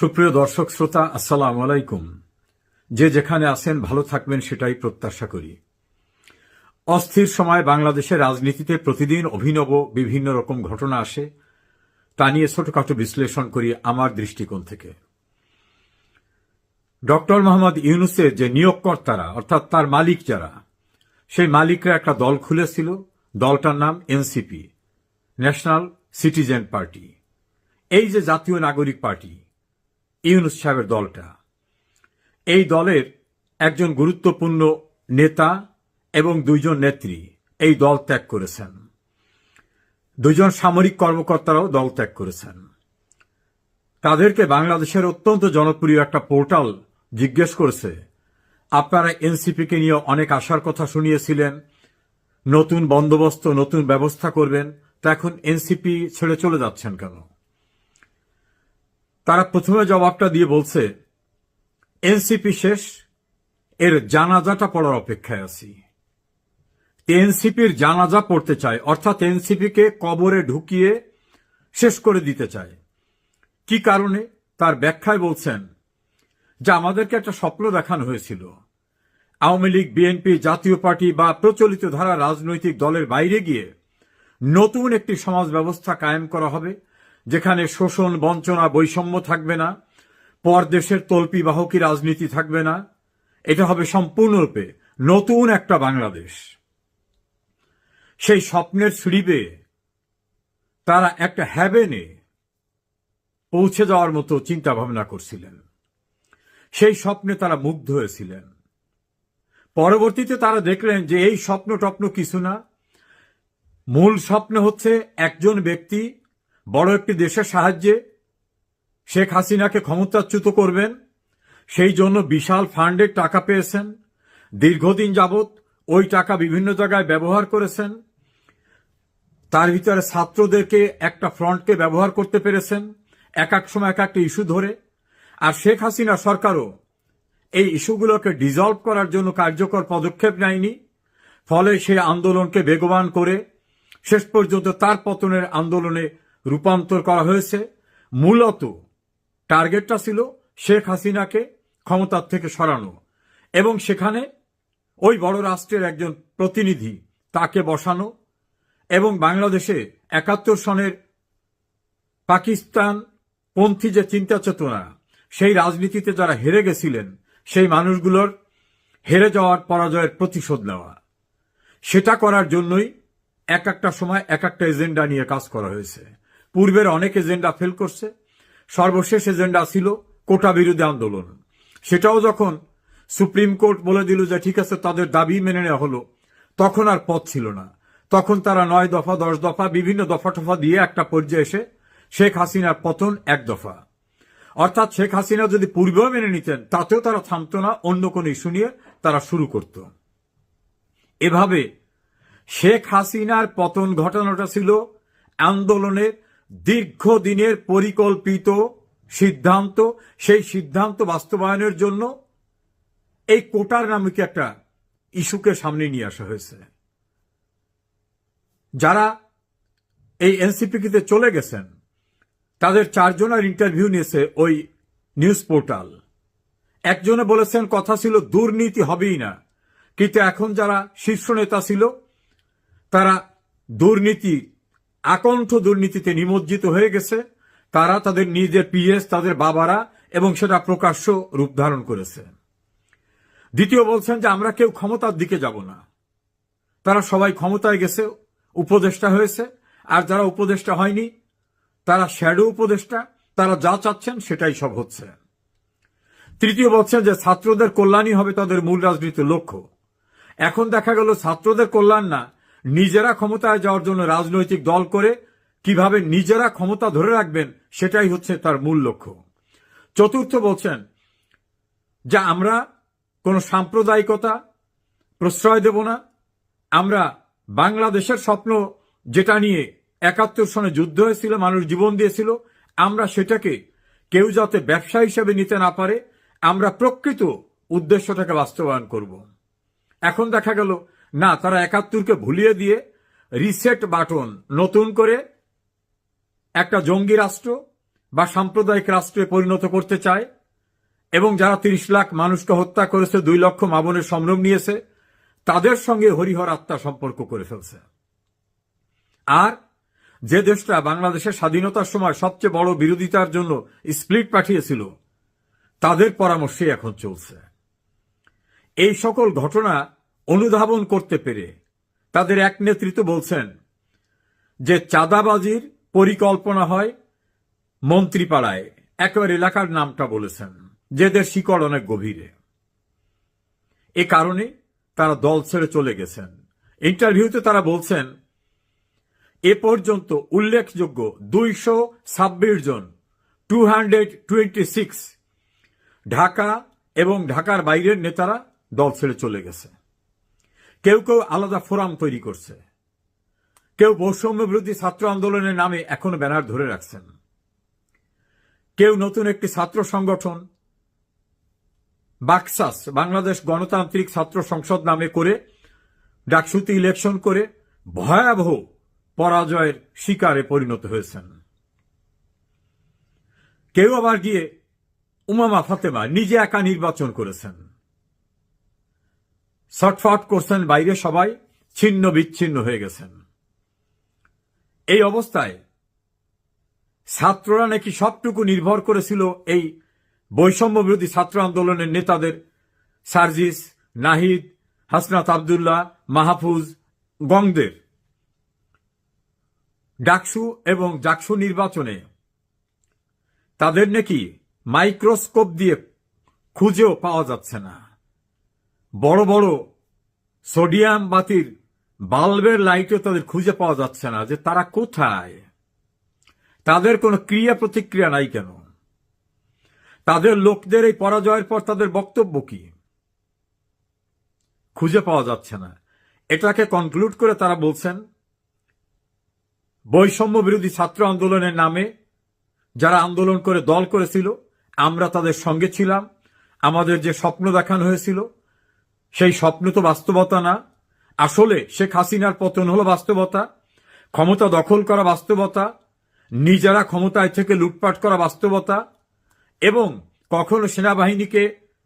সুপ্রিয় দর্শক শ্রোতা, আসসালামু আলাইকুম। যে যেখানে আছেন ভালো থাকবেন সেটাই প্রত্যাশা করি। অস্থির সময় বাংলাদেশের রাজনীতিতে প্রতিদিন অভিনব বিভিন্ন রকম ঘটনা আসে, তা নিয়ে ছোটখাটো বিশ্লেষণ করি আমার দৃষ্টিকোণ থেকে। ডক্টর মোহাম্মদ ইউনূসের যে নিয়োগকর্তারা অর্থাৎ তার মালিক যারা, সেই মালিকরা একটা দল খুলেছিল। দলটার নাম এনসিপি, ন্যাশনাল সিটিজেন পার্টি। এই যে জাতীয় নাগরিক পার্টি, ইউনূস সাহেবের দলটা, এই দলের একজন গুরুত্বপূর্ণ নেতা এবং দুইজন নেত্রী এই দল ত্যাগ করেছেন। দুইজন সামরিক কর্মকর্তারাও দল ত্যাগ করেছেন। তাদেরকে বাংলাদেশের অত্যন্ত জনপ্রিয় একটা পোর্টাল জিজ্ঞেস করেছে, আপনারা এনসিপিকে নিয়ে অনেক আশার কথা শুনিয়েছিলেন, নতুন বন্দোবস্ত নতুন ব্যবস্থা করবেন, তা এখন এনসিপি ছেড়ে চলে যাচ্ছেন কেন? তারা প্রথমে জবাবটা দিয়ে বলছে, এনসিপি শেষ, এর জানাজাটা পড়ার অপেক্ষায় আছি। এনসিপির জানাজা পড়তে চায়, অর্থাৎ এনসিপিকে কবরে ঢুকিয়ে শেষ করে দিতে চায়। কি কারণে? তার ব্যাখ্যায় বলছেন যে আমাদেরকে একটা স্বপ্ন দেখানো হয়েছিল, আওয়ামী লীগ, বিএনপি, জাতীয় পার্টি বা প্রচলিত ধারা রাজনৈতিক দলের বাইরে গিয়ে নতুন একটি সমাজ ব্যবস্থা কায়েম করা হবে, যেখানে শোষণ, বঞ্চনা, বৈষম্য থাকবে না, পরদেশের তল্পি বাহকি রাজনীতি থাকবে না। এটা হবে সম্পূর্ণরূপে নতুন একটা বাংলাদেশ। সেই স্বপ্নের সিঁড়ি তারা একটা হ্যাভেনে পৌঁছে যাওয়ার মতো চিন্তা ভাবনা করছিলেন। সেই স্বপ্নে তারা মুগ্ধ হয়েছিলেন। পরবর্তীতে তারা দেখলেন যে এই স্বপ্ন টপ্ন কিছু না, মূল স্বপ্ন হচ্ছে একজন ব্যক্তি বড় একটি দেশের সাহায্যে শেখ হাসিনাকে ক্ষমতাচ্যুত করবেন। সেই জন্য বিশাল ফান্ডের টাকা পেয়েছেন, দীর্ঘদিন যাবৎ ওই টাকা বিভিন্ন জায়গায় ব্যবহার করেছেন। তার ভিতরে ছাত্রদেরকে একটা ফ্রন্টকে ব্যবহার করতে পেরেছেন এক এক সময় এক একটা ইস্যু ধরে। আর শেখ হাসিনা সরকারও এই ইস্যুগুলোকে ডিজলভ করার জন্য কার্যকর পদক্ষেপ নেয়নি। ফলে সেই আন্দোলনকে বেগবান করে শেষ পর্যন্ত তার পতনের আন্দোলনে রূপান্তর করা হয়েছে। মূলত টার্গেটটা ছিল শেখ হাসিনাকে ক্ষমতার থেকে সরানো এবং সেখানে ওই বড় রাষ্ট্রের একজন প্রতিনিধি তাকে বসানো এবং বাংলাদেশে ৭১ সনের পাকিস্তান পন্থী যে চিন্তা চেতনা, সেই রাজনীতিতে যারা হেরে গেছিলেন সেই মানুষগুলোর হেরে যাওয়ার পরাজয়ের প্রতিশোধ নেওয়া, সেটা করার জন্যই এক একটা সময় এক একটা এজেন্ডা নিয়ে কাজ করা হয়েছে। পূর্বের অনেক এজেন্ডা ফেল করছে। সর্বশেষ এজেন্ডা ছিল কোটা বিরোধী আন্দোলন। সেটাও যখন সুপ্রিম কোর্ট বলে দিল যে ঠিক আছে, তাদের দাবি মেনে নেওয়া হলো, তখন আর পথ ছিল না। তখন তারা ৯ দফা ১০ দফা বিভিন্ন দফা টফা দিয়ে একটা পর্যায়ে এসে শেখ হাসিনার পতন ১ দফা। অর্থাৎ শেখ হাসিনা যদি পূর্বেও মেনে নিতেন তাতেও তারা থামতো না, অন্য কোন ইস্যু নিয়ে তারা শুরু করত। এভাবে শেখ হাসিনার পতন ঘটানোটা ছিল আন্দোলনের দীর্ঘদিনের পরিকল্পিত সিদ্ধান্ত। সেই সিদ্ধান্ত বাস্তবায়নের জন্য এই কোটার নামক একটা ইস্যুকে সামনে নিয়ে আসা হয়েছে। যারা এই এনসিপিতে চলে গেছেন তাদের ৪ জনের ইন্টারভিউ নিয়েছে ওই নিউজ পোর্টাল। একজনে বলেছেন কথা ছিল দুর্নীতি হবেই না, কিন্তু এখন যারা শীর্ষ নেতা ছিল তারা আকণ্ঠ দুর্নীতিতে নিমজ্জিত হয়ে গেছে। তারা তাদের নিজের পিএস, তাদের বাবারা, এবং সেটা প্রকাশ্য রূপ ধারণ করেছে। দ্বিতীয় বলছেন যে আমরা কেউ ক্ষমতার দিকে যাব না। তারা সবাই ক্ষমতায় গেছে, উপদেষ্টা হয়েছে, আর যারা উপদেষ্টা হয়নি তারা শ্যাডো উপদেষ্টা, তারা যা চাচ্ছেন সেটাই সব হচ্ছে। তৃতীয় বলছেন যে ছাত্রদের কল্যাণই হবে তাদের মূল রাজনীতির লক্ষ্য। এখন দেখা গেল ছাত্রদের কল্যাণ না, নিজেরা ক্ষমতায় যাওয়ার জন্য রাজনৈতিক দল করে কিভাবে নিজেরা ক্ষমতা ধরে রাখবেন সেটাই হচ্ছে তার মূল লক্ষ্য। চতুর্থ বলছেন যে আমরা কোনো সাম্প্রদায়িকতা প্রশ্রয় দেব না। আমরা বাংলাদেশের স্বপ্ন, যেটা নিয়ে ৭১ সনে যুদ্ধ হয়েছিল, মানুষ জীবন দিয়েছিল, আমরা সেটাকে কেউ যাতে ব্যবসা হিসেবে নিতে না পারে, আমরা প্রকৃত উদ্দেশ্যটাকে বাস্তবায়ন করব। এখন দেখা গেল না, তারা ৭১কে ভুলিয়ে দিয়ে রিসেট বাটন, নতুন করে একটা জঙ্গি রাষ্ট্র, বা সাম্প্রদায়িক রাষ্ট্রে পরিণত করতে চায় এবং যারা ৩০ লাখ মানুষকে হত্যা করেছে, ২ লক্ষ মা বোনের সম্ভ্রম নিয়েছে, তাদের সঙ্গে হরিহর আত্মা সম্পর্ক করে ফেলছে। আর যে দেশটা বাংলাদেশের স্বাধীনতার সময় সবচেয়ে বড় বিরোধিতার জন্য স্প্লিট পাঠিয়েছিল, তাদের পরামর্শে এখন চলছে। এই সকল ঘটনা অনুধাবন করতে পেরে তাদের এক নেতৃত্ব বলছেন যে চাঁদাবাজির পরিকল্পনা হয় মন্ত্রীপাড়ায়, একেবারে এলাকার নামটা বলেছেন, যেদের শিকড় অনেক গভীরে। এ কারণে তারা দল ছেড়ে চলে গেছেন। ইন্টারভিউতে তারা বলছেন এ পর্যন্ত উল্লেখযোগ্য 226 জন 226 ঢাকা এবং ঢাকার বাইরের নেতারা দল ছেড়ে চলে গেছে। কেউ কেউ আলাদা ফোরাম তৈরি করছে, কেউ বৈষম্য বিরোধী ছাত্র আন্দোলনের নামে এখনো ব্যানার ধরে রাখছেন, কেউ নতুন একটি ছাত্র সংগঠন বাকসাস, বাংলাদেশ গণতান্ত্রিক ছাত্র সংসদ নামে করে ডাকসুতে ইলেকশন করে ভয়াবহ পরাজয়ের শিকারে পরিণত হয়েছেন। কেউ আবার গিয়ে উমামা ফাতেমা নিজে একা নির্বাচন করেছেন, ছটফট করছেন, বাইরে সবাই ছিন্ন বিচ্ছিন্ন হয়ে গেছেন। এই অবস্থায় ছাত্ররা নাকি সবটুকু নির্ভর করেছিল এই বৈষম্য বিরোধী ছাত্র আন্দোলনের নেতাদের সার্জিস, নাহিদ, হাসনাত আব্দুল্লাহ, মাহফুজ, গংদের ডাকসু এবং জাকসু নির্বাচনে তাদের নাকি মাইক্রোস্কোপ দিয়ে খুঁজেও পাওয়া যাচ্ছে না। বড় বড় সোডিয়াম বাতির বাল্বের লাইটেও তাদের খুঁজে পাওয়া যাচ্ছে না যে তারা কোথায়, তাদের কোনো ক্রিয়া প্রতিক্রিয়া নাই কেন, তাদের লোকদের এই পরাজয়ের পর তাদের বক্তব্য কি, খুঁজে পাওয়া যাচ্ছে না। এটাকে কনক্লুড করে তারা বলছেন বৈষম্য বিরোধী ছাত্র আন্দোলনের নামে যারা আন্দোলন করে দল করেছিল, আমরা তাদের সঙ্গে ছিলাম, আমাদের যে স্বপ্ন দেখানো হয়েছিল সেই স্বপ্ন তো বাস্তবতা না, আসলে শেখ হাসিনার পতন হলো বাস্তবতা, ক্ষমতা দখল করা বাস্তবতা, নিজেরা ক্ষমতায় থেকে লুটপাট করা বাস্তবতা, এবং কখনো সেনাবাহিনীকে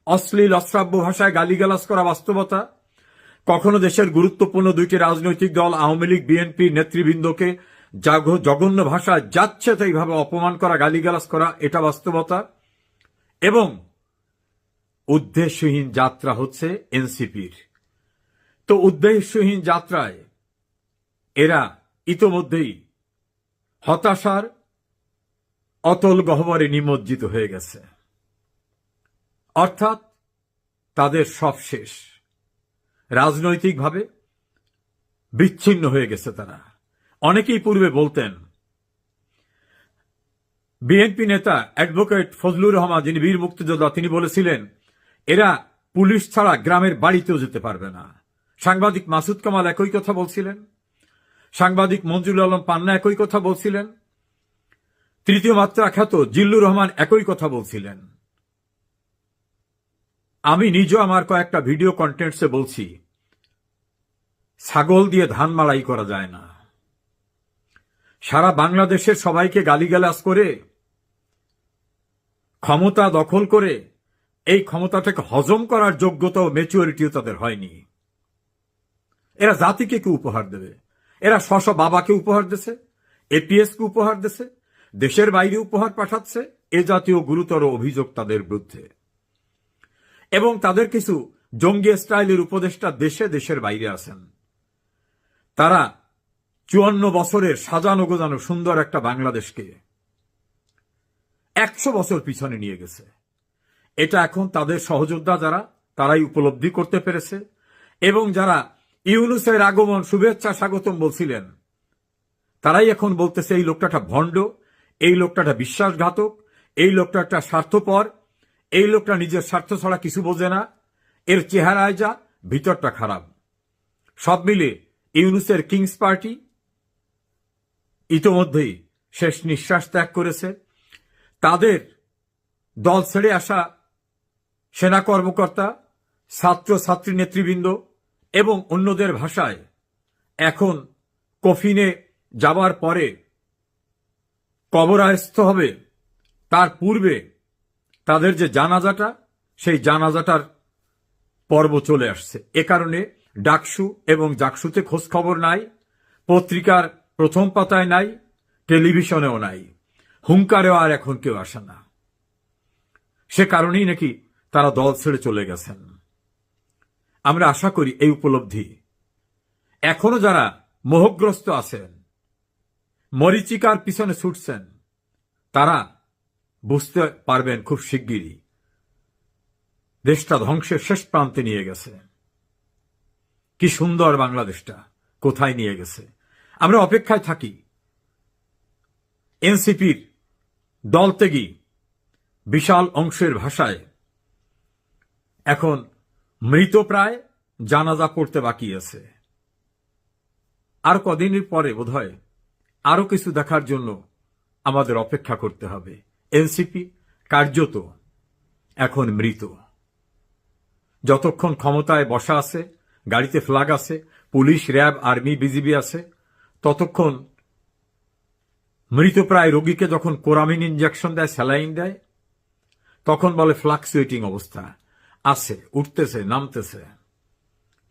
অশ্লীল অশ্রাব্য ভাষায় গালিগালাজ করা বাস্তবতা, কখনো দেশের গুরুত্বপূর্ণ 2টি রাজনৈতিক দল আওয়ামী লীগ বিএনপি নেতৃবৃন্দকে জঘন্য ভাষায় যাচ্ছে এইভাবে অপমান করা, গালিগালাজ করা, এটা বাস্তবতা। এবং উদ্দেশ্যহীন যাত্রা হচ্ছে এনসিপির। তো উদ্দেশ্যহীন যাত্রায় এরা ইতোমধ্যেই হতাশার অতল গহ্বরে নিমজ্জিত হয়ে গেছে, অর্থাৎ তাদের সব শেষ, রাজনৈতিকভাবে বিচ্ছিন্ন হয়ে গেছে তারা। অনেকেই পূর্বে বলতেন, বিএনপি নেতা অ্যাডভোকেট ফজলুর রহমান, যিনি বীর মুক্তিযোদ্ধা, তিনি বলেছিলেন এরা পুলিশ ছাড়া গ্রামের বাড়িতেও যেতে পারবে না। সাংবাদিক মাসুদ কামাল একই কথা বলছিলেন, সাংবাদিক মঞ্জুর আলম পান্না একই কথা বলছিলেন, তৃতীয় মাত্রা খ্যাত জিল্লুর রহমান একই কথা বলছিলেন। আমি নিজেও আমার কয়েকটা ভিডিও কন্টেন্টসে বলছি, ছাগল দিয়ে ধান মাড়াই করা যায় না। সারা বাংলাদেশের সবাইকে গালিগালাজ করে ক্ষমতা দখল করে এই ক্ষমতাটাকে হজম করার যোগ্যতা ও ম্যাচুরিটিও তাদের হয়নি। এরা জাতিকে কি উপহার দেবে? এরা স্ব বাবাকে উপহার দিছে, এপিএস কে উপহার দিছে, দেশের বাইরে উপহার পাঠাচ্ছে। এ জাতীয় গুরুতর অভিযোগ তাদের বিরুদ্ধে। এবং তাদের কিছু জঙ্গি স্টাইলের উপদেষ্টা দেশে দেশের বাইরে আছেন। তারা 54 বছরের সাজানো গোজানো সুন্দর একটা বাংলাদেশকে 100 বছর পিছনে নিয়ে গেছে। এটা এখন তাদের সহযোদ্ধা যারা, তারাই উপলব্ধি করতে পেরেছে। এবং যারা ইউনূসের আগমন শুভেচ্ছা স্বাগতম বলছিলেন, তারাই এখন বলতেছে এই লোকটা ভণ্ড, এই লোকটা বিশ্বাসঘাতক, এই লোকটা স্বার্থপর, এই লোকটা নিজের স্বার্থ ছাড়া কিছু বোঝে না, এর চেহারায় যা ভিতরটা খারাপ। সব মিলে ইউনূসের কিংস পার্টি ইতোমধ্যেই শেষ নিঃশ্বাস ত্যাগ করেছে। তাদের দল ছেড়ে আসা সেনা কর্মকর্তা, ছাত্র ছাত্রী নেতৃবৃন্দ এবং অন্যদের ভাষায় এখন কফিনে যাবার পরে কবরায়স্ত হবে তার পূর্বে তাদের যে জানাজাটা, সেই জানাজাটার পর্ব চলে আসছে। এ কারণে ডাকসু এবং জাকসুতে খোঁজ খবর নাই, পত্রিকার প্রথম পাতায় নাই, টেলিভিশনেও নাই, হুঙ্কারেও আর এখন কেউ আসে না। সে কারণেই নাকি তারা দল ছেড়ে চলে গেছেন। আমরা আশা করি এই উপলব্ধি এখনো যারা মোহগ্রস্ত আছেন, মরীচিকার পিছনে ছুটছেন, তারা বুঝতে পারবেন খুব শিগগিরই দেশটা ধ্বংসের শেষ প্রান্তে নিয়ে গেছে। কি সুন্দর বাংলাদেশটা কোথায় নিয়ে গেছে। আমরা অপেক্ষায় থাকি এনসিপির দলত্যাগী বিশাল অংশের ভাষায় এখন মৃতপ্রায় জানাজা পড়তে বাকি আছে। আর কদিনের পরে বোধহয় আরো কিছু দেখার জন্য আমাদের অপেক্ষা করতে হবে। এনসিপি কার্যত এখন মৃত। যতক্ষণ ক্ষমতায় বসা আছে, গাড়িতে ফ্ল্যাগ আছে, পুলিশ, র্যাব, আর্মি, বিজিবি আছে, ততক্ষণ মৃতপ্রায় রোগীকে যখন কোরামিন ইনজেকশন দেয়, স্যালাইন দেয়, তখন বলে ফ্লাকচুয়েটিং অবস্থা আছে, উঠতেছে নামতেছে,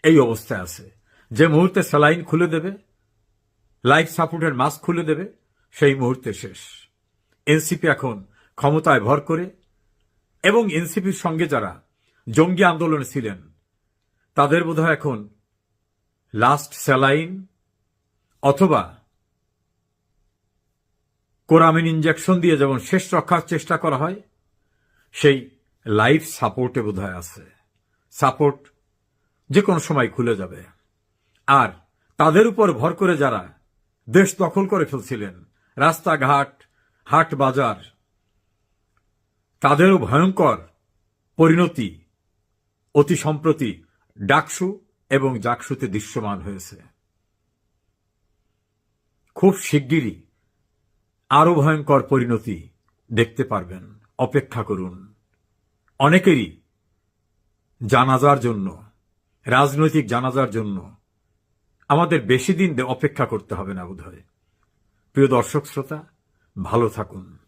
এই অবস্থায় আছে। যে মুহূর্তে স্যালাইন খুলে দেবে, লাইফ সাপোর্টের মাস্ক খুলে দেবে, সেই মুহূর্তে শেষ। এনসিপি এখন ক্ষমতায় ভর করে, এবং এনসিপির সঙ্গে যারা জঙ্গি আন্দোলনে ছিলেন তাদের বোধহয় এখন লাস্ট স্যালাইন অথবা কোরামিন ইনজেকশন দিয়ে যেমন শেষ রক্ষার চেষ্টা করা হয়, সেই লাইফ সাপোর্টে বোধহয় আছে। সাপোর্ট যে কোনো সময় খুলে যাবে। আর তাদের উপর ভর করে যারা দেশ দখল করে ফেলছিলেন, রাস্তাঘাট, হাট বাজার, তাদেরও ভয়ঙ্কর পরিণতি অতি সম্প্রতি ডাকসু এবং জাকসুতে দৃশ্যমান হয়েছে। খুব শিগগিরই আরো ভয়ঙ্কর পরিণতি দেখতে পারবেন। অপেক্ষা করুন। অনেকেরই জানাজার জন্য, রাজনৈতিক জানাজার জন্য আমাদের বেশি দিন অপেক্ষা করতে হবে না বোধহয়। প্রিয় দর্শক শ্রোতা, ভালো থাকুন।